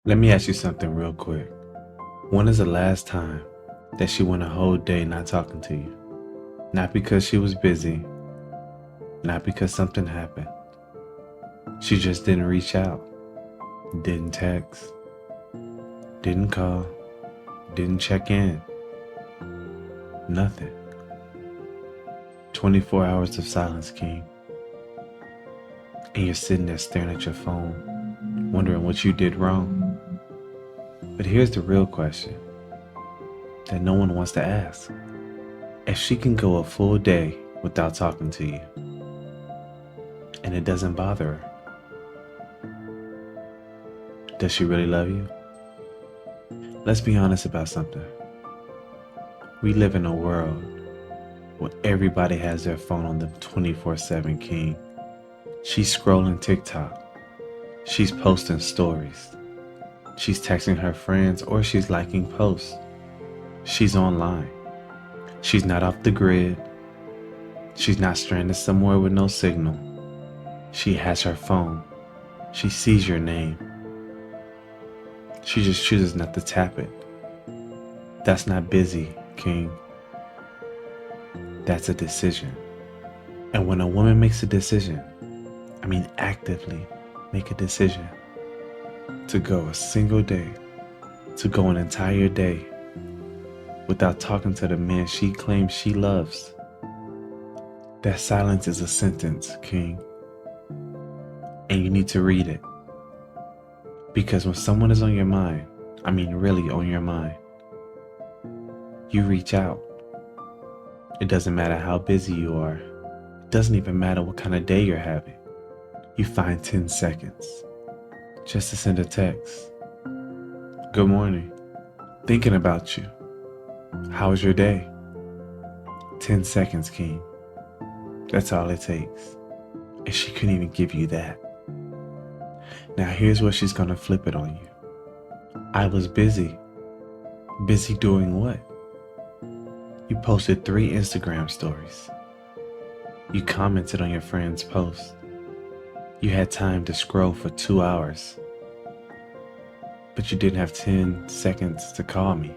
Let me ask you something real quick. When is the last time that she went a whole day not talking to you? Not because she was busy, not because something happened. She just didn't reach out, didn't text, didn't call, didn't check in. Nothing. 24 hours of silence, King. And you're sitting there staring at your phone, wondering what you did wrong. But here's the real question that no one wants to ask. If she can go a full day without talking to you, and it doesn't bother her, does she really love you? Let's be honest about something. We live in a world where everybody has their phone on them 24/7, King. She's scrolling TikTok. She's posting stories. She's texting her friends or she's liking posts. She's online. She's not off the grid. She's not stranded somewhere with no signal. She has her phone. She sees your name. She just chooses not to tap it. That's not busy, King. That's a decision. And when a woman makes a decision, actively make a decision to go a single day, to go an entire day without talking to the man she claims she loves, that silence is a sentence, King. And you need to read it. Because when someone is on your mind, really on your mind, you reach out. It doesn't matter how busy you are. It doesn't even matter what kind of day you're having. You find 10 seconds just to send a text. Good morning. Thinking about you. How was your day? 10 seconds, King. That's all it takes. And she couldn't even give you that. Now here's where she's gonna flip it on you. I was busy. Busy doing what? You posted 3 Instagram stories. You commented on your friend's post. You had time to scroll for 2 hours. But you didn't have 10 seconds to call me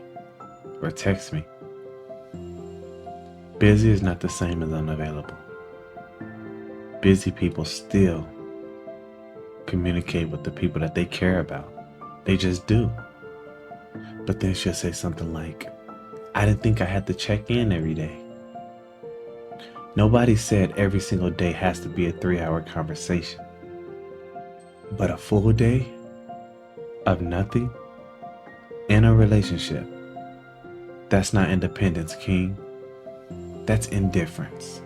or text me. Busy is not the same as unavailable. Busy people still communicate with the people that they care about. They just do. But then she'll say something like, I didn't think I had to check in every day. Nobody said every single day has to be a 3-hour conversation. But a full day of nothing in a relationship, that's not independence, King. That's indifference.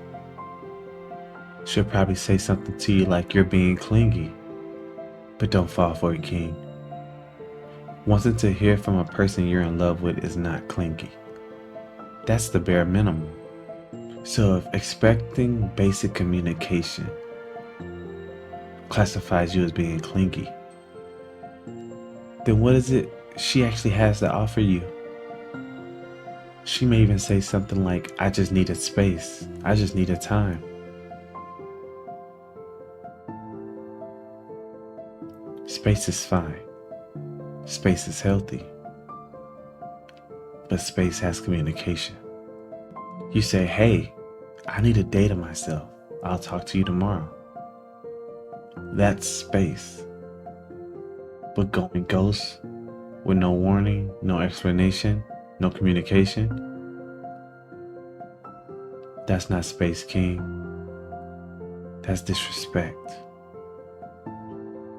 She'll probably say something to you like you're being clingy, but don't fall for it, King. Wanting to hear from a person you're in love with is not clingy. That's the bare minimum. So if expecting basic communication classifies you as being clingy, then what is it she actually has to offer you? She may even say something like, I just needed space. I just needed time. Space is fine. Space is healthy. But space has communication. You say, hey, I need a day to myself. I'll talk to you tomorrow. That's space. But going ghost with no warning, no explanation, no communication, that's not space, King. That's disrespect.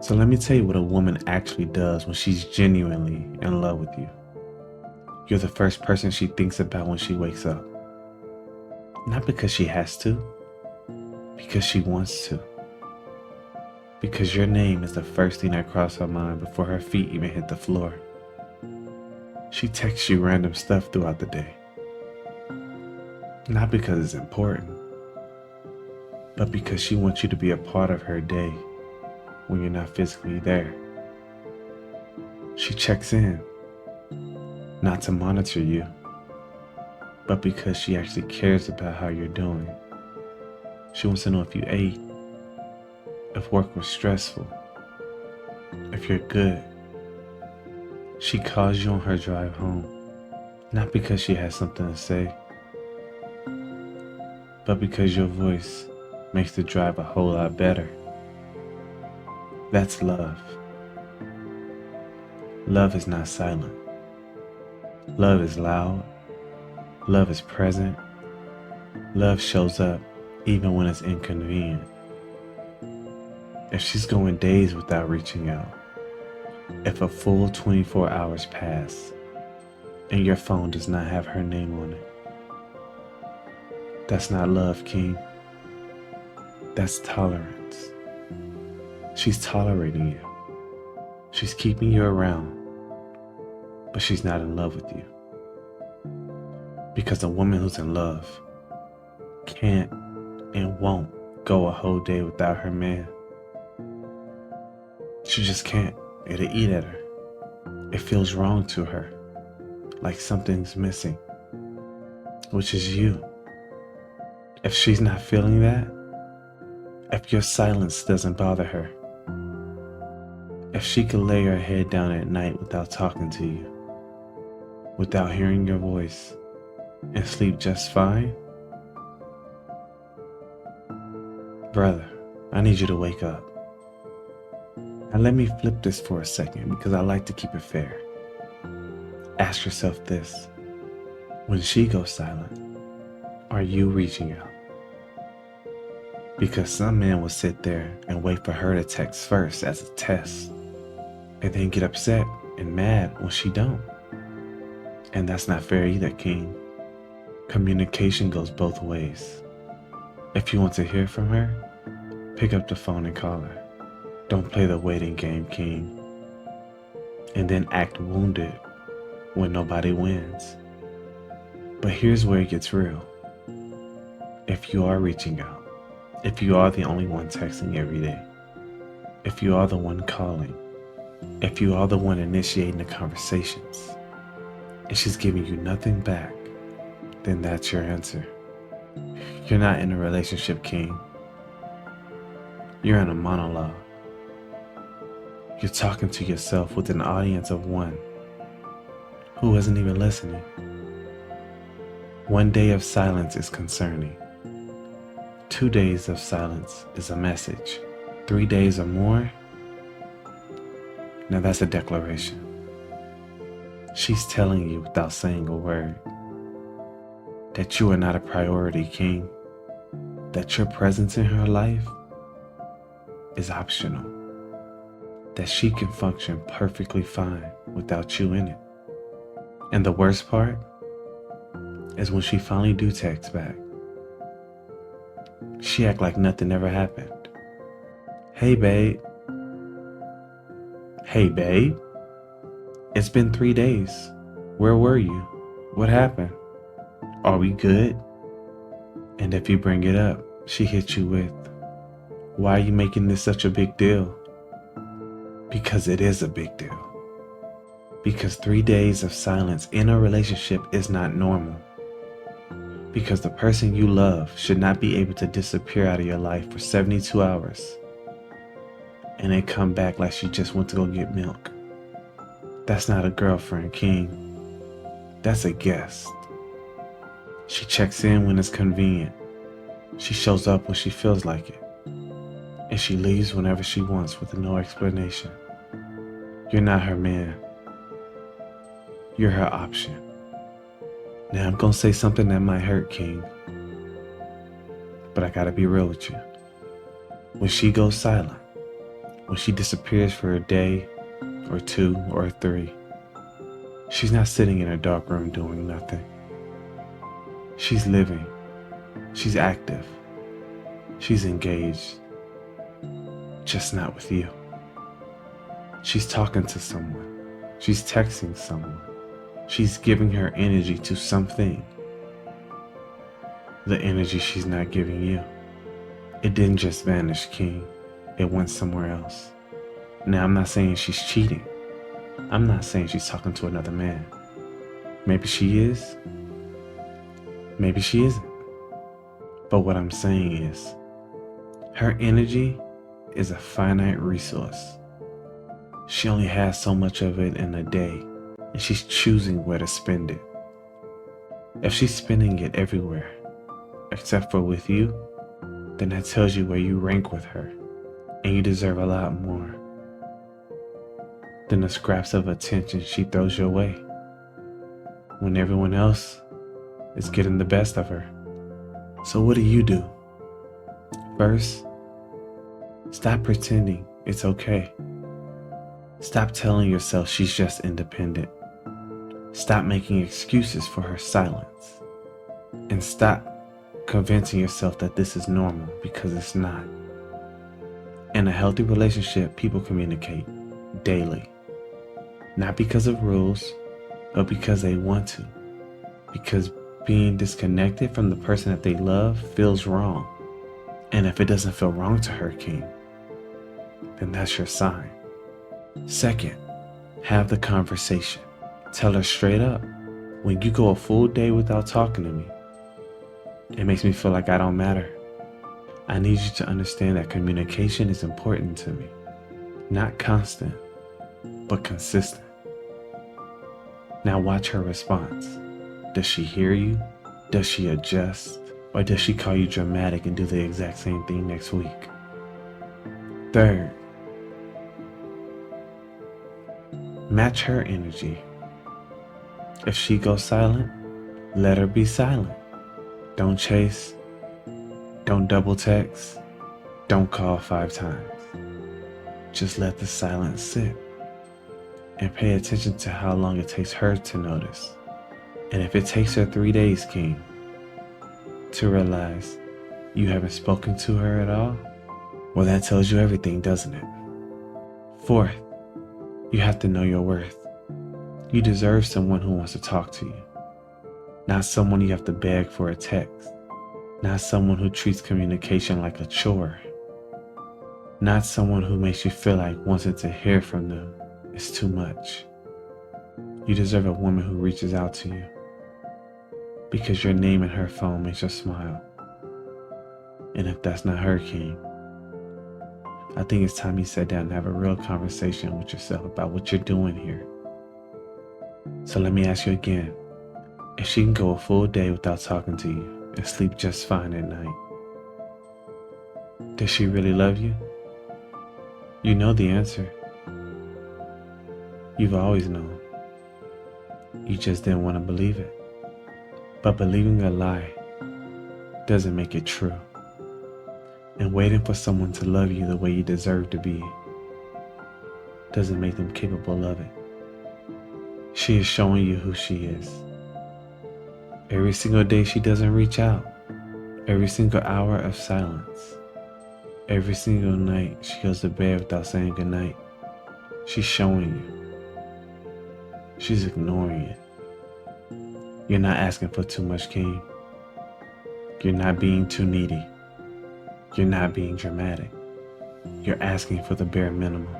So let me tell you what a woman actually does when she's genuinely in love with you. You're the first person she thinks about when she wakes up. Not because she has to, because she wants to. Because your name is the first thing that crosses her mind before her feet even hit the floor. She texts you random stuff throughout the day. Not because it's important, but because she wants you to be a part of her day when you're not physically there. She checks in, not to monitor you, but because she actually cares about how you're doing. She wants to know if you ate, if work was stressful, if you're good, She calls you on her drive home, not because she has something to say, but because your voice makes the drive a whole lot better. That's love. Love is not silent. Love is loud. Love is present. Love shows up even when it's inconvenient. If she's going days without reaching out, if a full 24 hours pass and your phone does not have her name on it, that's not love, King. That's tolerance. She's tolerating you. She's keeping you around, but she's not in love with you. Because a woman who's in love can't and won't go a whole day without her man. She just can't. It'll eat at her. It feels wrong to her, like something's missing, which is you. If she's not feeling that, if your silence doesn't bother her, if she could lay her head down at night without talking to you, without hearing your voice, and sleep just fine, brother, I need you to wake up. Now let me flip this for a second because I like to keep it fair. Ask yourself this: when she goes silent, are you reaching out? Because some men will sit there and wait for her to text first as a test, and then get upset and mad when she don't. And that's not fair either, King. Communication goes both ways. If you want to hear from her, pick up the phone and call her. Don't play the waiting game, King. And then act wounded when nobody wins. But here's where it gets real. If you are reaching out, if you are the only one texting every day, if you are the one calling, if you are the one initiating the conversations, and she's giving you nothing back, then that's your answer. You're not in a relationship, King. You're in a monologue. You're talking to yourself with an audience of one who isn't even listening. 1 day of silence is concerning. 2 days of silence is a message. 3 days or more, now that's a declaration. She's telling you without saying a word that you are not a priority, King. That your presence in her life is optional. That she can function perfectly fine without you in it. And the worst part is when she finally do text back, she act like nothing ever happened. Hey babe. Hey babe. It's been 3 days. Where were you? What happened? Are we good? And if you bring it up, she hits you with, why are you making this such a big deal? Because it is a big deal. Because 3 days of silence in a relationship is not normal. Because the person you love should not be able to disappear out of your life for 72 hours and then come back like she just went to go get milk. That's not a girlfriend, King. That's a guest. She checks in when it's convenient. She shows up when she feels like it. And she leaves whenever she wants with no explanation. You're not her man. You're her option. Now I'm gonna say something that might hurt, King. But I gotta be real with you. When she goes silent, when she disappears for a day, or 2, or 3, she's not sitting in a dark room doing nothing. She's living. She's active. She's engaged. Just not with you. She's talking to someone. She's texting someone. She's giving her energy to something. The energy she's not giving you. It didn't just vanish, King. It went somewhere else. Now, I'm not saying she's cheating. I'm not saying she's talking to another man. Maybe she is. Maybe she isn't. But what I'm saying is, her energy is a finite resource. She only has so much of it in a day. and she's choosing where to spend it. If she's spending it everywhere, except for with you, then that tells you where you rank with her, and you deserve a lot more than the scraps of attention she throws your way when everyone else is getting the best of her. So what do? First, stop pretending it's okay. Stop telling yourself she's just independent. Stop making excuses for her silence. And stop convincing yourself that this is normal, because it's not. In a healthy relationship, people communicate daily. Not because of rules, but because they want to. Because being disconnected from the person that they love feels wrong. And if it doesn't feel wrong to her, King, then that's your sign. Second, have the conversation. Tell her straight up, when you go a full day without talking to me, it makes me feel like I don't matter. I need you to understand that communication is important to me. Not constant, but consistent. Now watch her response. Does she hear you? Does she adjust? Or does she call you dramatic and do the exact same thing next week? Third, match her energy. If she goes silent, let her be silent. Don't chase. Don't double text. Don't call 5 times. Just let the silence sit. And pay attention to how long it takes her to notice. And if it takes her 3 days, King, to realize you haven't spoken to her at all, well, that tells you everything, doesn't it? Fourth, you have to know your worth. You deserve someone who wants to talk to you. Not someone you have to beg for a text. Not someone who treats communication like a chore. Not someone who makes you feel like wanting to hear from them is too much. You deserve a woman who reaches out to you because your name in her phone makes her smile. And if that's not her, King, I think it's time you sit down and have a real conversation with yourself about what you're doing here. So let me ask you again, if she can go a full day without talking to you and sleep just fine at night, does she really love you? You know the answer. You've always known. You just didn't want to believe it. But believing a lie doesn't make it true. And waiting for someone to love you the way you deserve to be doesn't make them capable of it. She is showing you who she is. Every single day she doesn't reach out. Every single hour of silence. Every single night she goes to bed without saying goodnight. She's showing you. She's ignoring you. You're not asking for too much, King. You're not being too needy. You're not being dramatic. You're asking for the bare minimum.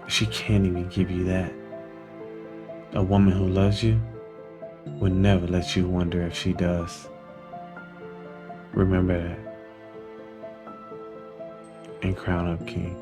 She can't even give you that. A woman who loves you would never let you wonder if she does. Remember that. And crown up, King.